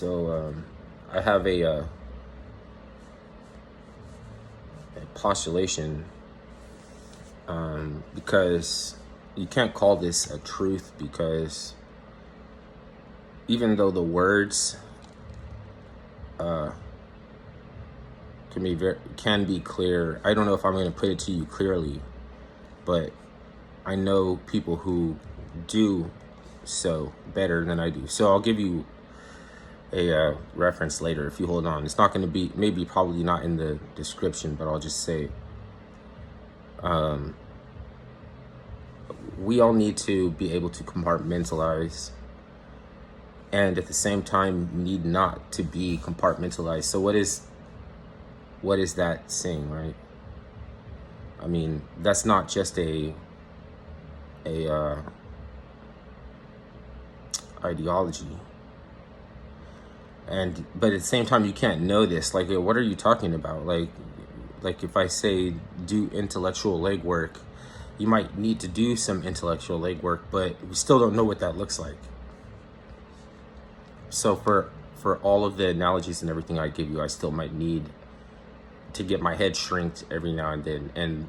So I have a postulation, because you can't call this a truth, because even though the words can be clear, I don't know if I'm going to put it to you clearly, but I know people who do so better than I do. So I'll give you a reference later if you hold on. It's not going to be, maybe probably not in the description, but I'll just say we all need to be able to compartmentalize, and at the same time need not to be compartmentalized. So what is that saying, right? I mean, that's not just a ideology. But at the same time, you can't know this. Like, what are you talking about? Like if I say do intellectual legwork, you might need to do some intellectual legwork, but we still don't know what that looks like. So for all of the analogies and everything I give you, I still might need to get my head shrinked every now and then. And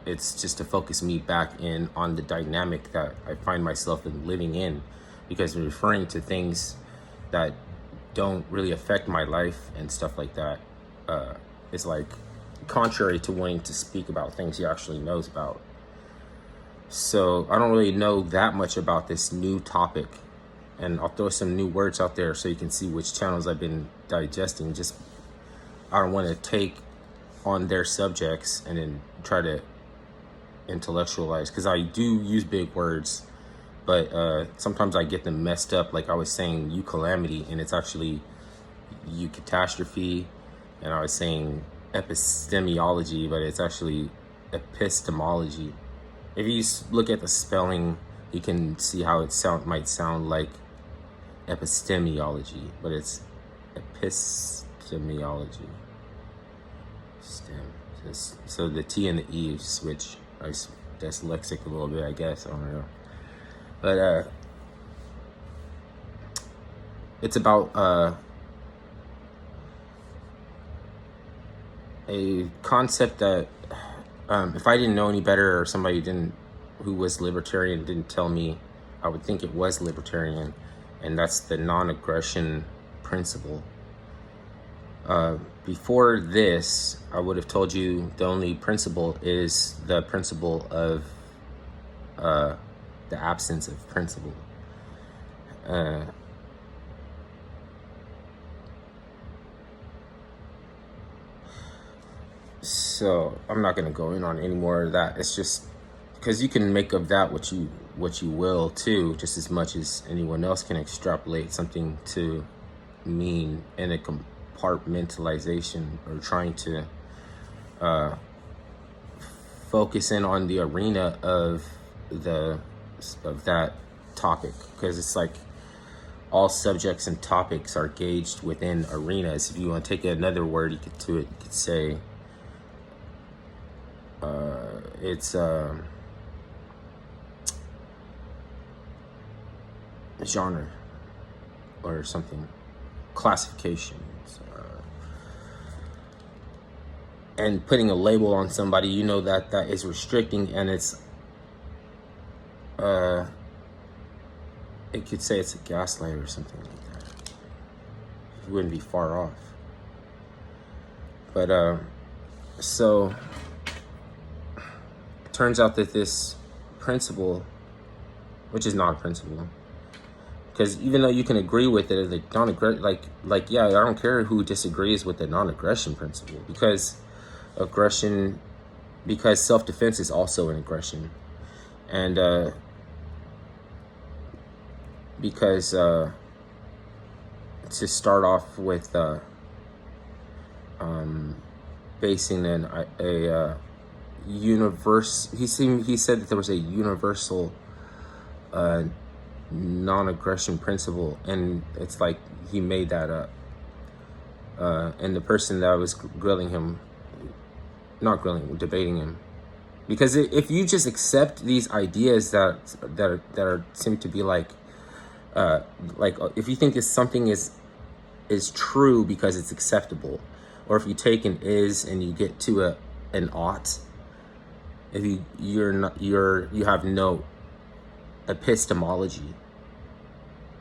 it's just to focus me back in on the dynamic that I find myself living in, because referring to things that don't really affect my life and stuff like that is like contrary to wanting to speak about things he actually knows about. So I don't really know that much about this new topic, and I'll throw some new words out there so you can see which channels I've been digesting. Just, I don't want to take on their subjects and then try to intellectualize, because I do use big words, but sometimes I get them messed up. Like I was saying calamity, and it's actually catastrophe, and I was saying epistemology, but it's actually epistemology. If you look at the spelling, you can see how it might sound like epistemology, but it's epistemology. So the T and the E switch. I dyslexic a little bit, I guess. I don't know. But it's about a concept that if I didn't know any better, or somebody who was libertarian didn't tell me, I would think it was libertarian, and that's the non-aggression principle. Before this, I would have told you the only principle is the principle of the absence of principle. So I'm not going to go in on any more of that. It's just because you can make of that what you will too, just as much as anyone else can extrapolate something to mean in a compartmentalization, or trying to focus in on the arena of that topic, because it's like all subjects and topics are gauged within arenas. If you want to take another word, you could say it's genre or something, classifications, and putting a label on somebody, you know, that is restricting, and it's it could say it's a gaslight or something like that. You wouldn't be far off. But so it turns out that this principle, which is not a principle, because even though you can agree with it, like non-aggression, like yeah, I don't care who disagrees with the non-aggression principle, because self-defense is also an aggression, and because to start off with basing a universe, he said that there was a universal non-aggression principle, and it's like he made that up, and the person that was debating him, because if you just accept these ideas that seem to be like if you think something is is true because it's acceptable. Or if you take an is and you get to an ought, if you have no epistemology.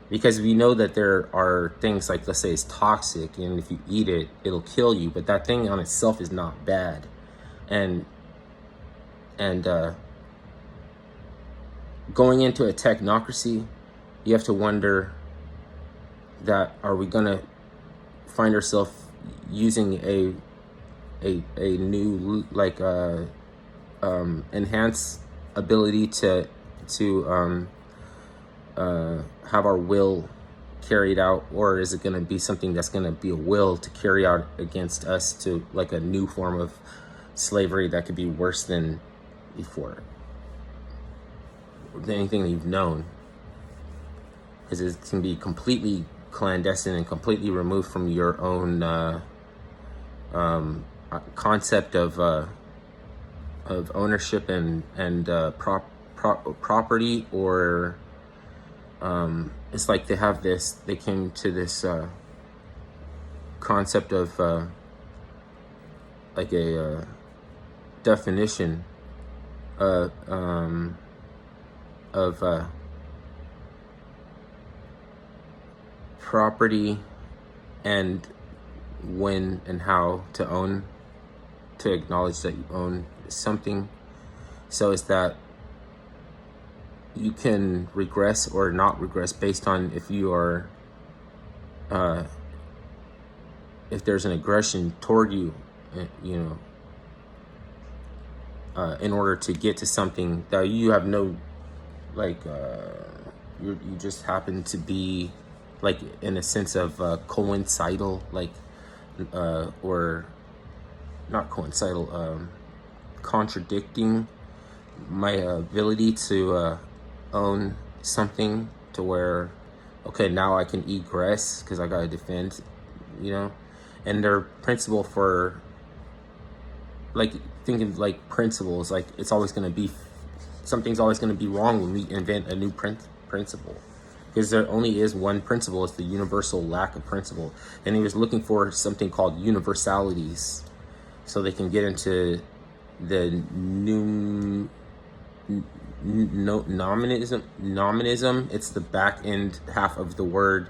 Because we know that there are things like, let's say it's toxic, and if you eat it, it'll kill you, but that thing on itself is not bad. And going into a technocracy, you have to wonder that, are we gonna find ourselves using a new like enhanced ability to have our will carried out, or is it going to be something that's going to be a will to carry out against us, to like a new form of slavery that could be worse than before, than anything that you've known? Because it can be completely clandestine and completely removed from your own concept of ownership and property, or it's like they came to this concept of like a definition of property, and when and how to own, to acknowledge that you own something. So it's that you can regress or not regress based on if you are if there's an aggression toward you, you know, in order to get to something that you have no, like you just happen to be like in a sense of coincidental, like or not coincidental, contradicting my ability to own something, to where, okay, now I can egress because I gotta defend, you know. And their principle for, like, thinking like principles, like it's always gonna be, something's always gonna be wrong when we invent a new principle, because there only is one principle. It's the universal lack of principle. And he was looking for something called universalities, so they can get into the new nominalism. It's the back end half of the word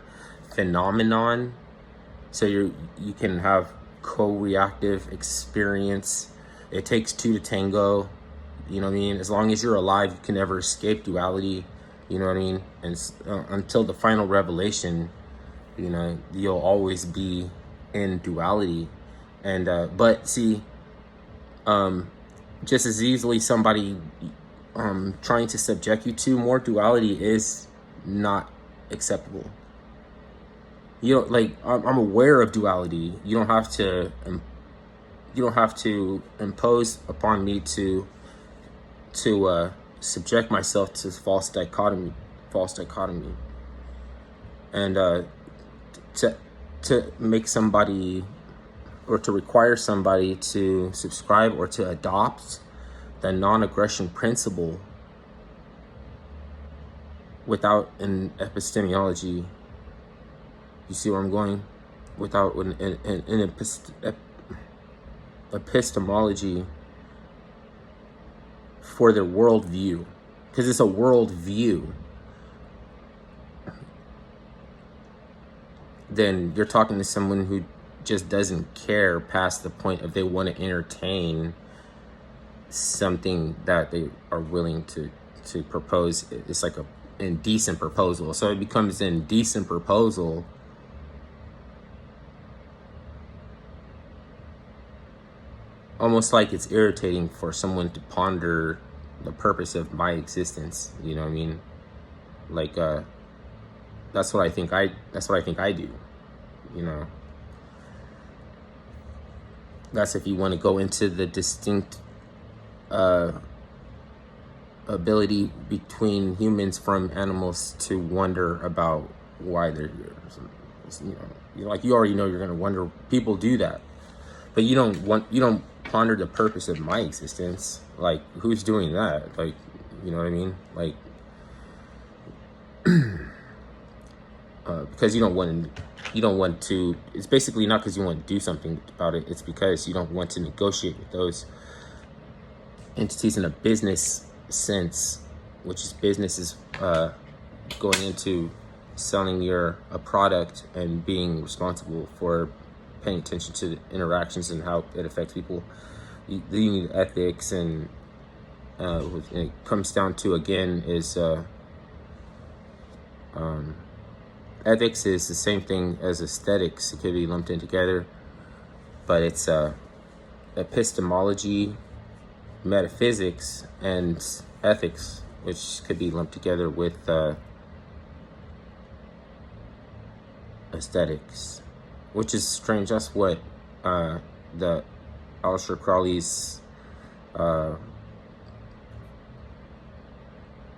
phenomenon. So you can have co-reactive experience. It takes two to tango, you know what I mean? As long as you're alive, you can never escape duality, you know what I mean? And until the final revelation, you know, you'll always be in duality. And but see, just as easily somebody trying to subject you to more duality is not acceptable. You know, like, I'm aware of duality. You don't have to impose upon me to subject myself to false dichotomy, and to make somebody, or to require somebody to subscribe or to adopt the non-aggression principle without an epistemology. You see where I'm going? Without an epistemology for their worldview, because it's a worldview. Then you're talking to someone who just doesn't care past the point of they want to entertain something that they are willing to propose. It's like a indecent proposal. So it becomes an indecent proposal almost like it's irritating for someone to ponder the purpose of my existence. You know what I mean? Like, that's what I think I do, you know. That's if you want to go into the distinct ability between humans from animals to wonder about why they're here. So, you know, like, you already know you're going to wonder. People do that, but you don't ponder the purpose of my existence. Like, who's doing that? Like, you know what I mean? Like, because you don't want to you don't want to, it's basically not because you want to do something about it, it's because you don't want to negotiate with those entities in a business sense, which is business is going into selling a product and being responsible for paying attention to the interactions and how it affects people. You need ethics, and it comes down to, again, is ethics is the same thing as aesthetics. It could be lumped in together, but it's epistemology, metaphysics, and ethics, which could be lumped together with aesthetics, which is strange. That's what the Aleister Crowley's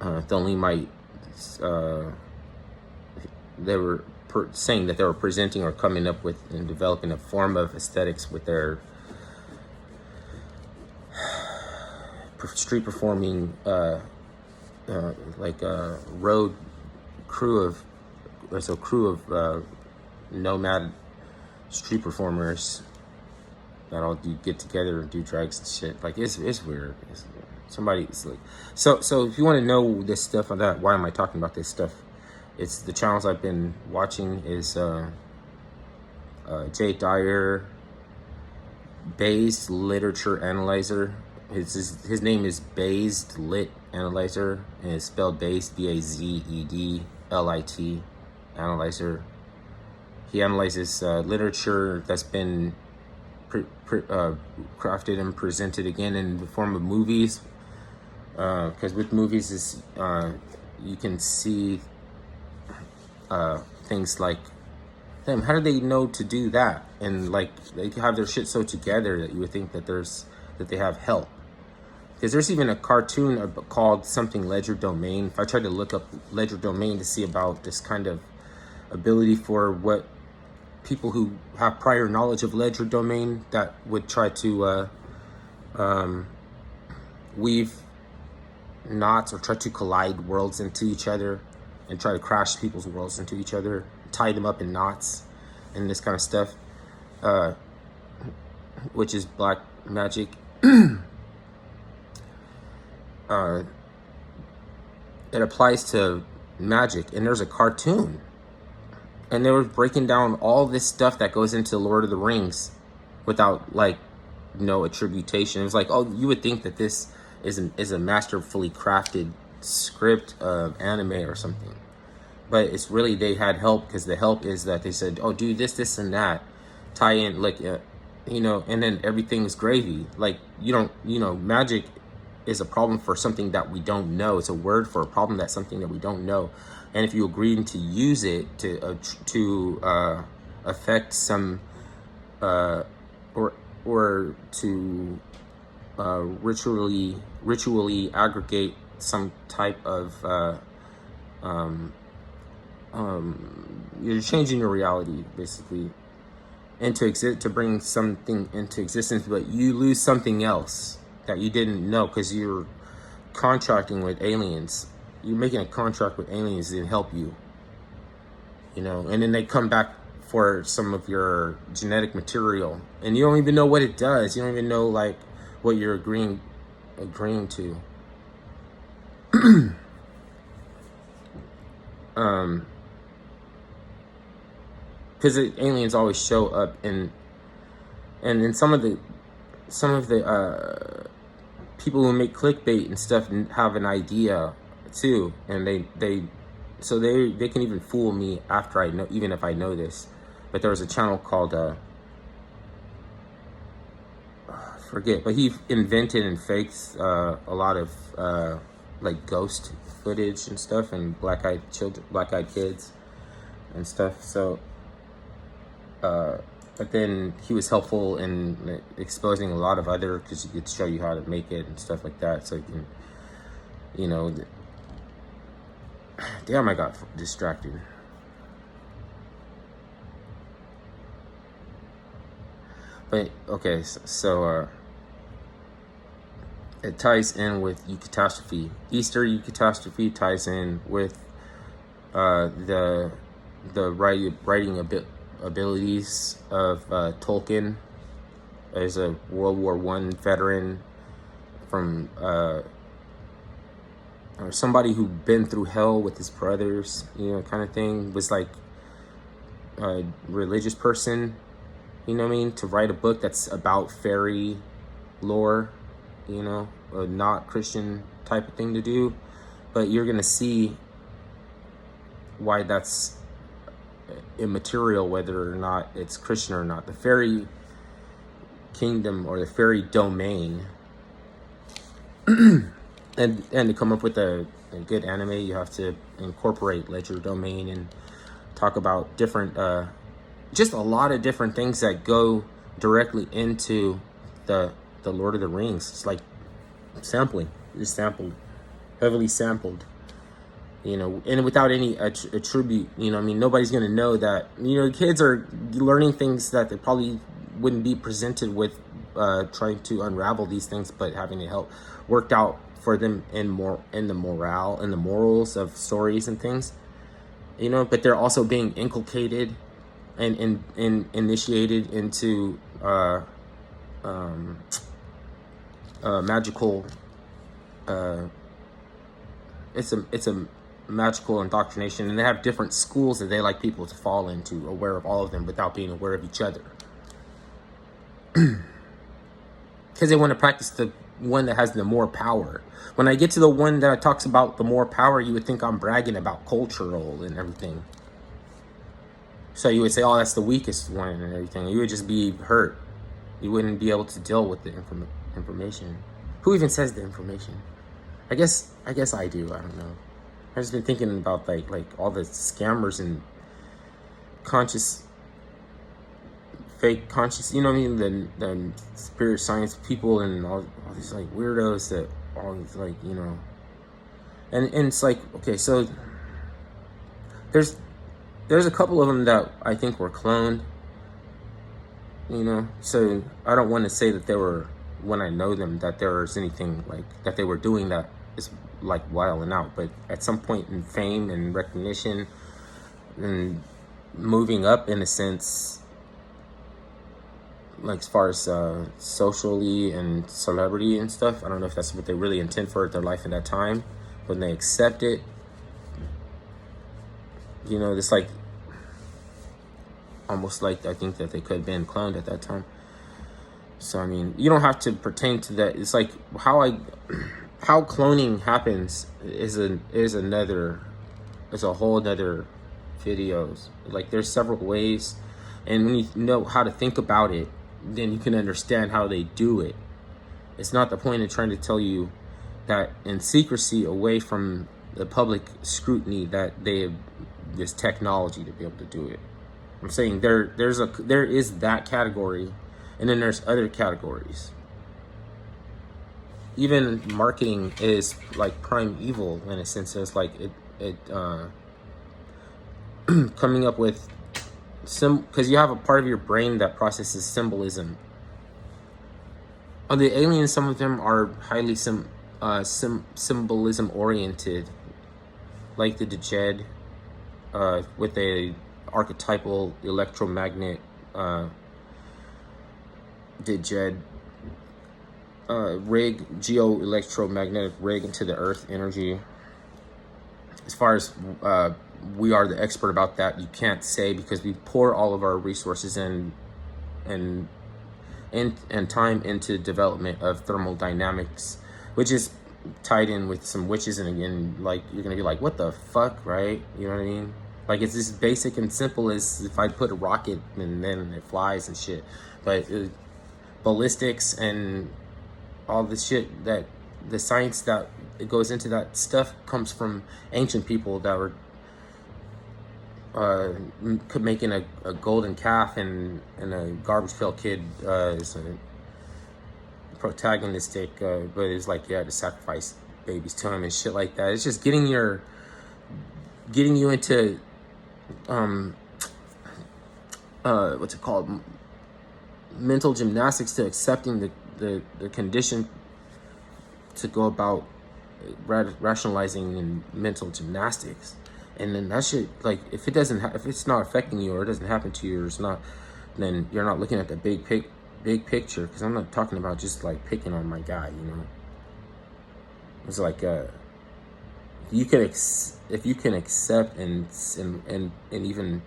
Thelemites, they were saying that they were presenting or coming up with and developing a form of aesthetics with their street performing like a road crew of nomad street performers that all get together and do drugs and shit. Like it's weird. Somebody's like, so if you want to know this stuff on that, why am I talking about this stuff? It's the channels I've been watching is Dyer, Bazed Literature Analyzer. His name is BazedLit Analyzer, and it's spelled Bazed, BAZEDLIT Analyzer. He analyzes literature that's been crafted and presented again in the form of movies. Because with movies, is you can see things like, damn, how do they know to do that? And like they have their shit so together that you would think that they have help. Because there's even a cartoon called something Legerdemain. If I tried to look up Legerdemain to see about this kind of ability for what people who have prior knowledge of Legerdemain that would try to weave knots or try to collide worlds into each other and try to crash people's worlds into each other, tie them up in knots and this kind of stuff, which is black magic. It applies to magic, and there's a cartoon, and they were breaking down all this stuff that goes into Lord of the Rings without like no attribution. It was like, oh, you would think that this is a masterfully crafted script of anime or something, but it's really, they had help, because the help is that they said, oh, do this and that, tie in, like and then everything's gravy. Like magic is a problem for something that we don't know. It's a word for a problem that's something that we don't know, and if you agree to use it to affect some or to ritually aggregate some type of you're changing your reality basically to bring something into existence, but you lose something else that you didn't know because you're contracting with aliens. You're making a contract with aliens to help you, and then they come back for some of your genetic material, and you don't even know what it does. You don't even know like what you're agreeing to. Because aliens always show up, and in some of the people who make clickbait and stuff have an idea too, and they can even fool me after I know, even if I know this. But there was a channel called forget, but he invented and fakes a lot of like ghost footage and stuff, and black-eyed kids and stuff. So but then he was helpful in exposing a lot of other, because he could show you how to make it and stuff like that, so you can, damn, I got distracted. But okay, so it ties in with eucatastrophe. Easter ties in with the writing abilities of Tolkien as a World War I veteran from or somebody who'd been through hell with his brothers, you know, kind of thing, was like a religious person, you know what I mean, to write a book that's about fairy lore, you know, a not Christian type of thing to do. But you're gonna see why that's immaterial, whether or not it's Christian or not. The fairy kingdom or the fairy domain, and to come up with a good anime, you have to incorporate ledger domain and talk about different just a lot of different things that go directly into the Lord of the Rings. It's like sampling, it's sampled, heavily sampled, you know, and without any attribute, you know, I mean, nobody's gonna know that, you know, kids are learning things that they probably wouldn't be presented with, trying to unravel these things, but having it help worked out for them in the morale and the morals of stories and things, you know. But they're also being inculcated and initiated into magical. It's a magical indoctrination, and they have different schools that they like people to fall into, aware of all of them without being aware of each other, because they want to practice the one that has the more power. When I get to the one that talks about the more power, you would think I'm bragging about cultural and everything. So you would say, oh, that's the weakest one and everything. You would just be hurt. You wouldn't be able to deal with the information. Who even says the information? I guess I do. I don't know. I've just been thinking about like all the scammers and fake conscious, you know what I mean, the spirit science people and all these like weirdos that always like, you know, and it's like, okay, so there's a couple of them that I think were cloned, you know, so I don't want to say that they were, when I know them, that there was anything like that they were doing that is like wilding out. But at some point in fame and recognition and moving up in a sense, like as far as socially and celebrity and stuff, I don't know if that's what they really intend for their life at that time. When they accept it, you know, it's like almost like I think that they could have been cloned at that time. So I mean, you don't have to pertain to that. It's like how cloning happens is a whole other videos. Like there's several ways, and when you know how to think about it, then you can understand how they do it. It's not the point of trying to tell you that in secrecy, away from the public scrutiny, that they have this technology to be able to do it. I'm saying there is that category, and then there's other categories. Even marketing is like prime evil in a sense. It's like it coming up with because you have a part of your brain that processes symbolism. The aliens, some of them are highly symbolism oriented, like the Djed, with a archetypal electromagnet Djed rig, geo-electromagnetic rig into the earth energy. As far as we are the expert about that, you can't say, because we pour all of our resources and time into development of thermodynamics, which is tied in with some witches, and again, like, you're gonna be like, what the fuck, right? You know what I mean? Like, it's as basic and simple as if I put a rocket and then it flies and shit. But ballistics and all the shit, that the science that it goes into that stuff comes from ancient people that were making a golden calf and a garbage pail kid is a protagonistic, but it's like you had to sacrifice babies to him and shit like that. It's just getting you into what's it called, mental gymnastics, to accepting the condition to go about rationalizing in mental gymnastics. And then that shit, like, if it doesn't, if it's not affecting you, or it doesn't happen to you, or it's not, then you're not looking at the big picture. Because I'm not talking about just like picking on my guy, you know. It's like you could if you can accept and even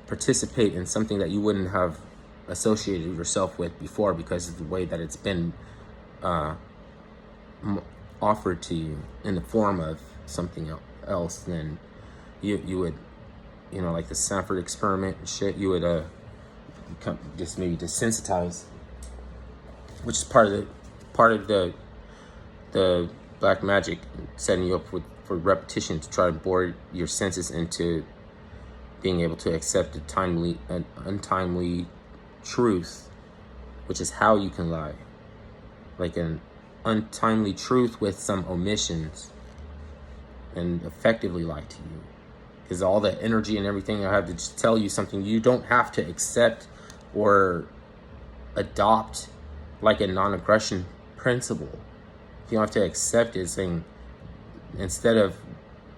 participate in something that you wouldn't have associated yourself with before because of the way that it's been offered to you in the form of something else, then you would, you know, like the Sanford experiment and shit, you would just maybe desensitize, which is part of the black magic, setting you up for repetition to try to bore your senses into being able to accept an untimely truth, which is how you can lie, like an untimely truth with some omissions, and effectively lie to you. Because all the energy and everything, I have to just tell you something you don't have to accept or adopt, like a non-aggression principle. You don't have to accept it, saying, instead of,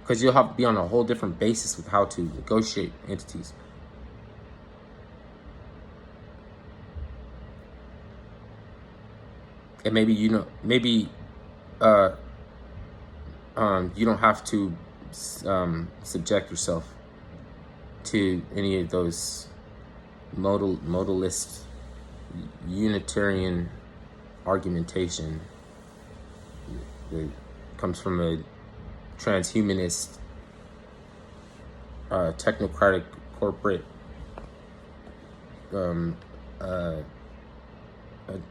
because you'll have to be on a whole different basis with how to negotiate entities. And maybe, you know, maybe you don't have to subject yourself to any of those modalist Unitarian argumentation that comes from a transhumanist technocratic corporate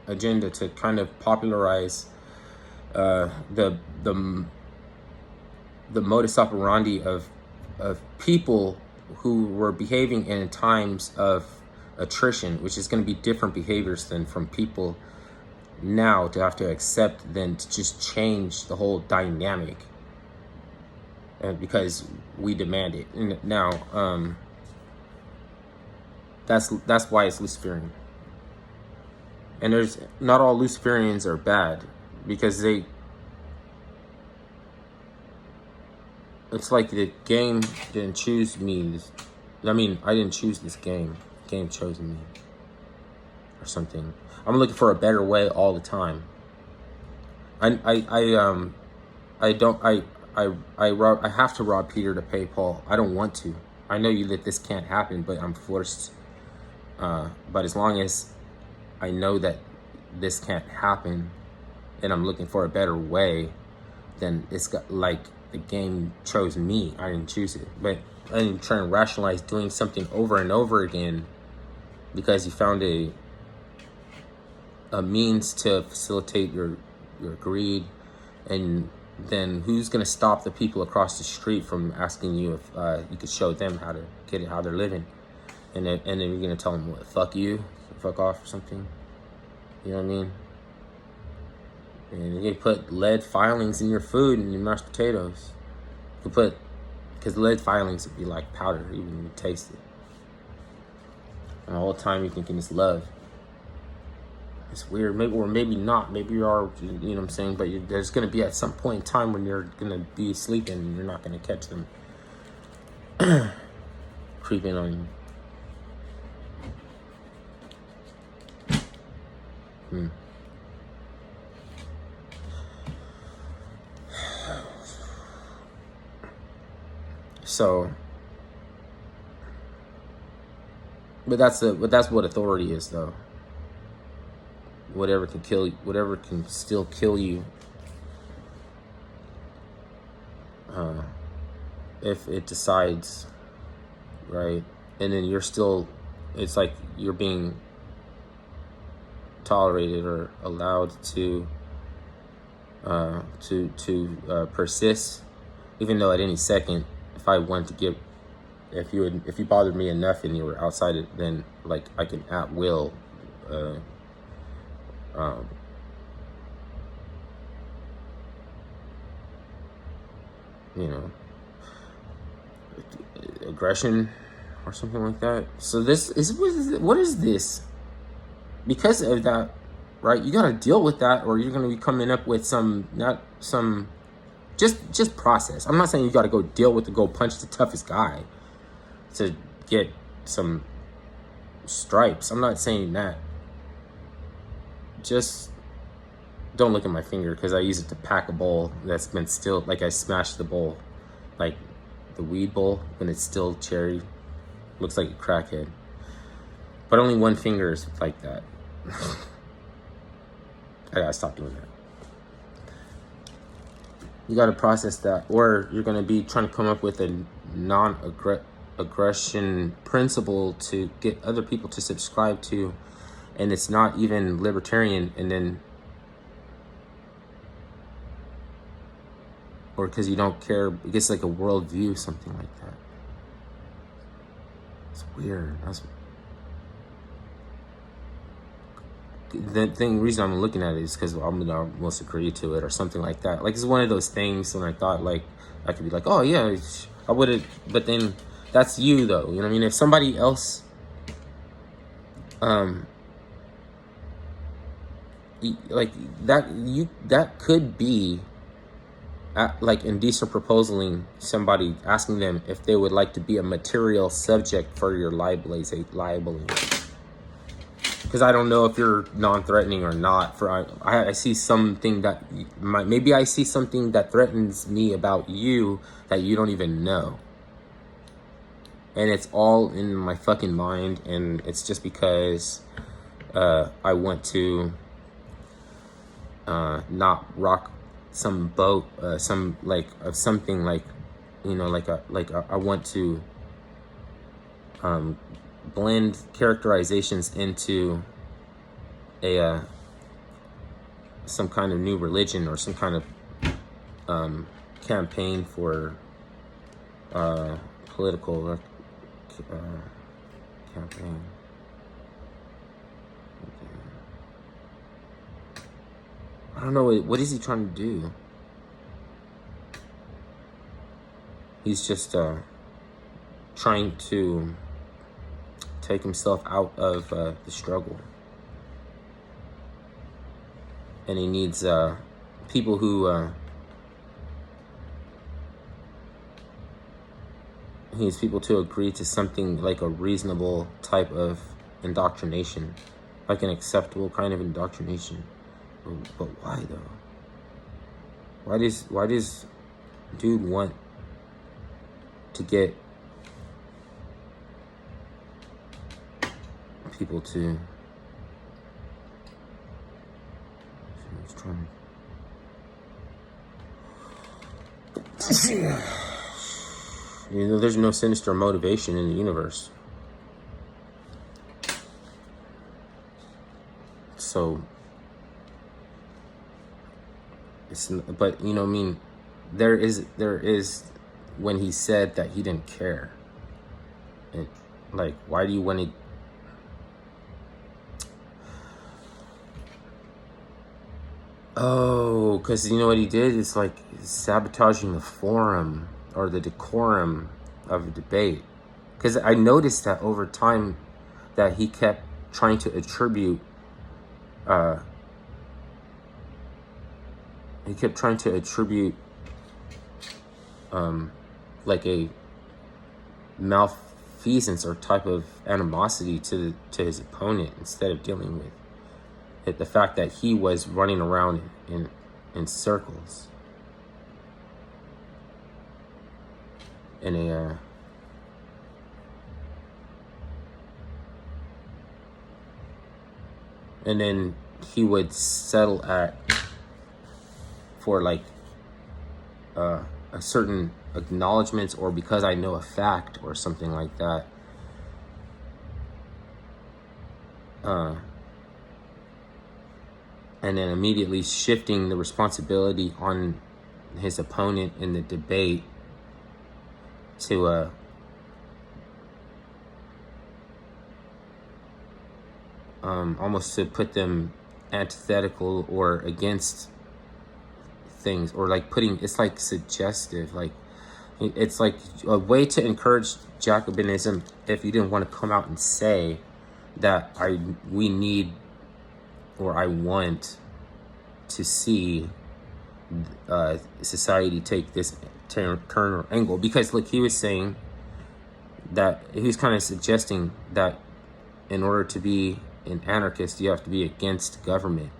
agenda to kind of popularize the modus operandi of people who were behaving in times of attrition, which is going to be different behaviors than from people now to have to accept, then to just change the whole dynamic, because we demand it. And now that's why it's Luciferian. And there's not all Luciferians are bad, because it's like the game didn't choose me. I mean, I didn't choose this game. The game chose me, or something. I'm looking for a better way all the time. I have to rob Peter to pay Paul. I don't want to. I know that this can't happen, but I'm forced. But as long as I know that this can't happen, and I'm looking for a better way, then it's got, like, the game chose me. I didn't choose it. But I'm trying to rationalize doing something over and over again because you found a means to facilitate your greed. And then who's going to stop the people across the street from asking you if you could show them how to get it, how they're living? And then you're going to tell them, what, fuck you, fuck off or something? You know what I mean? And you put lead filings in your food and your mashed potatoes. You put, because lead filings would be like powder, even when you taste it. And the whole time you're thinking it's love. It's weird, maybe, or maybe not. Maybe you are, you know what I'm saying? But there's going to be at some point in time when you're going to be sleeping and you're not going to catch them creeping on you. So, but that's what authority is, though. Whatever can kill you, whatever can still kill you, if it decides, right? And then you're still, it's like you're being tolerated or allowed to persist, even though at any second, if I wanted to give, if you bothered me enough and you were outside it, then like I can at will, you know, aggression or something like that. So this is, what is this? Because of that, right? You gotta deal with that, or you're gonna be coming up with some just process. I'm not saying you got to go punch the toughest guy to get some stripes. I'm not saying that. Just don't look at my finger, because I use it to pack a bowl that's been still, like I smashed the bowl, like the weed bowl, when it's still cherry. Looks like a crackhead. But only one finger is like that. I gotta stop doing that. You gotta process that, or you're gonna be trying to come up with a non-aggression principle to get other people to subscribe to, and it's not even libertarian, and then, or because you don't care, it gets like a worldview, something like that. It's weird. Reason I'm looking at it is because I'm gonna almost agree to it or something like that. Like, it's one of those things when I thought, like, I could be like, oh yeah, I would have, but then that's you though, you know what I mean? If somebody else, like that could be, like indecent proposaling somebody, asking them if they would like to be a material subject for your libeling. Because I don't know if you're non-threatening or not. I see something that maybe I see something that threatens me about you that you don't even know, and it's all in my fucking mind, and it's just because I want to not rock some boat, some like of something, like, you know, like I want to blend characterizations into a some kind of new religion, or some kind of campaign for political campaign. I don't know, what is he trying to do? He's just trying to take himself out of the struggle. And he needs people who he needs people to agree to something like a reasonable type of indoctrination, like an acceptable kind of indoctrination. But why though? Why does dude want to get people to? He's trying. You know, there's no sinister motivation in the universe. So, but you know, I mean, there is when he said that he didn't care. And like, why do you want to? Oh, because you know what he did? It's like sabotaging the forum or the decorum of a debate. Because I noticed that over time that he kept trying to attribute like a malfeasance or type of animosity to his opponent, instead of dealing with it, the fact that he was running around in circles in a and then he would settle for like a certain acknowledgments, or because I know a fact or something like that. And then immediately shifting the responsibility on his opponent in the debate to almost to put them antithetical or against things, or like it's like suggestive, like it's like a way to encourage Jacobinism. If you didn't want to come out and say that we need, or I want to see society take this turn or angle. Because look, he was saying that he was kind of suggesting that in order to be an anarchist, you have to be against government.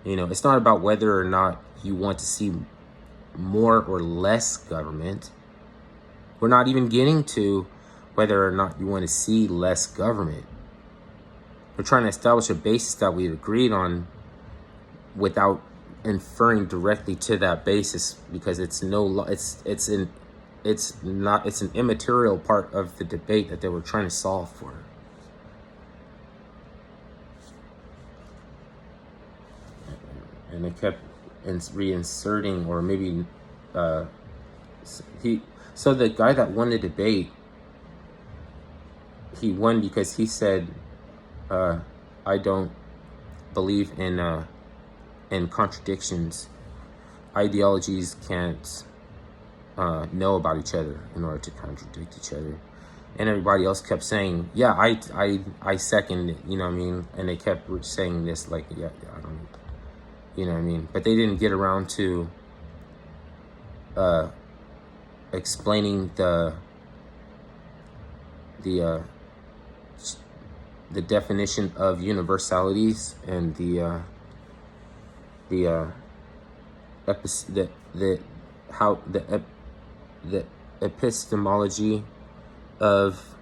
You know, it's not about whether or not you want to see more or less government. We're not even getting to whether or not you want to see less government. We're trying to establish a basis that we agreed on without inferring directly to that basis, because it's an immaterial part of the debate that they were trying to solve for. And they kept reinserting, or maybe so the guy that won the debate, he won because he said, I don't believe in contradictions. Ideologies can't know about each other in order to contradict each other. And everybody else kept saying, yeah, I second it, you know what I mean? And they kept saying this, like, yeah, I don't, you know what I mean? But they didn't get around to explaining the definition of universalities and the epistemology of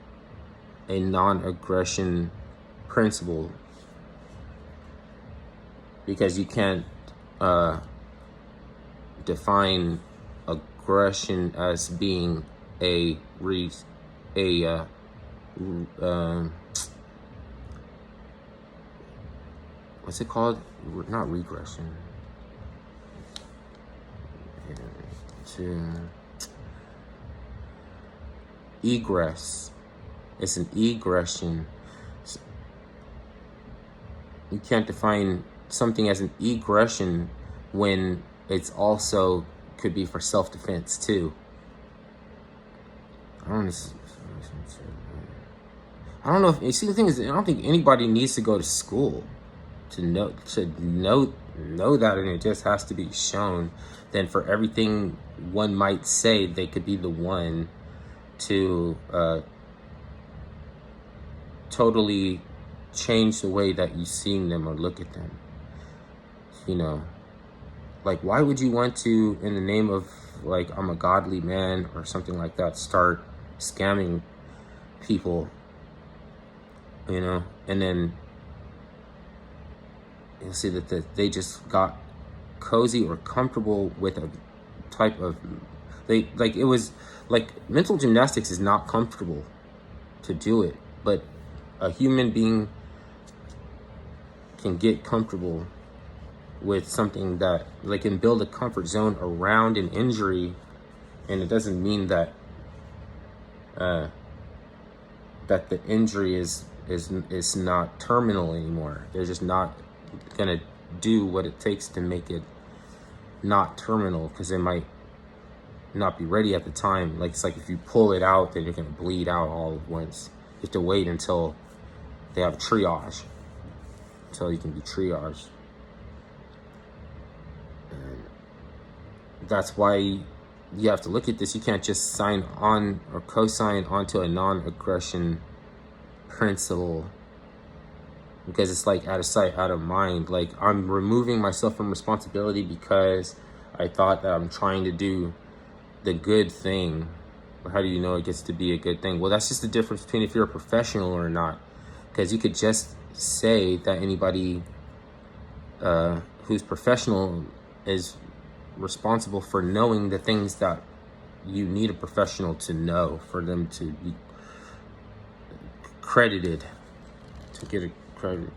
a non-aggression principle, because you can't define aggression as being what's it called? Not regression. Egress. It's an egression. You can't define something as an egression when it's also could be for self-defense too. I don't know if you see, the thing is, I don't think anybody needs to go to school to know that, and it just has to be shown. Then for everything one might say, they could be the one to totally change the way that you see them or look at them. You know, like, why would you want to, in the name of, like, I'm a godly man or something like that, start scamming people, you know? And then you'll see that they just got cozy or comfortable with a type of, it was like mental gymnastics is not comfortable to do it, but a human being can get comfortable with something that they can build a comfort zone around an injury, and it doesn't mean that that the injury is not terminal anymore. They're just not gonna do what it takes to make it not terminal, because they might not be ready at the time. Like, it's like if you pull it out, then you're gonna bleed out all at once. You have to wait until they have triage, until you can be triaged. And that's why you have to look at this. You can't just sign on or co-sign onto a non-aggression principle, because it's like out of sight, out of mind. Like, I'm removing myself from responsibility because I thought that I'm trying to do the good thing. But how do you know it gets to be a good thing? Well, that's just the difference between if you're a professional or not. Because you could just say that anybody who's professional is responsible for knowing the things that you need a professional to know for them to be credited, to get a credit.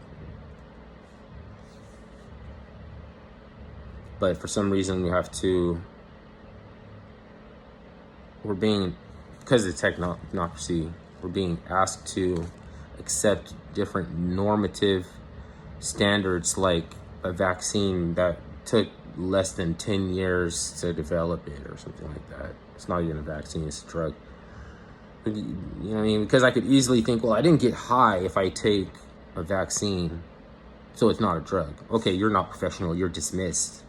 But for some reason we have to, because of technocracy, we're being asked to accept different normative standards, like a vaccine that took less than 10 years to develop it or something like that. It's not even a vaccine, it's a drug. You know what I mean? Because I could easily think, well, I didn't get high if I take a vaccine, so it's not a drug. Okay, you're not professional, you're dismissed.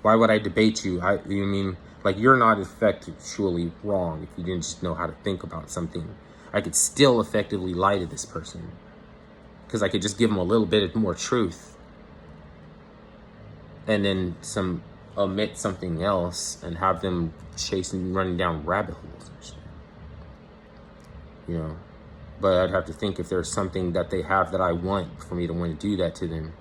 Why would I debate you? You mean, like, you're not effectually wrong if you didn't just know how to think about something. I could still effectively lie to this person because I could just give them a little bit more truth and then omit something else and have them chasing, running down rabbit holes and shit. You know, but I'd have to think if there's something that they have that I want for me to want to do that to them.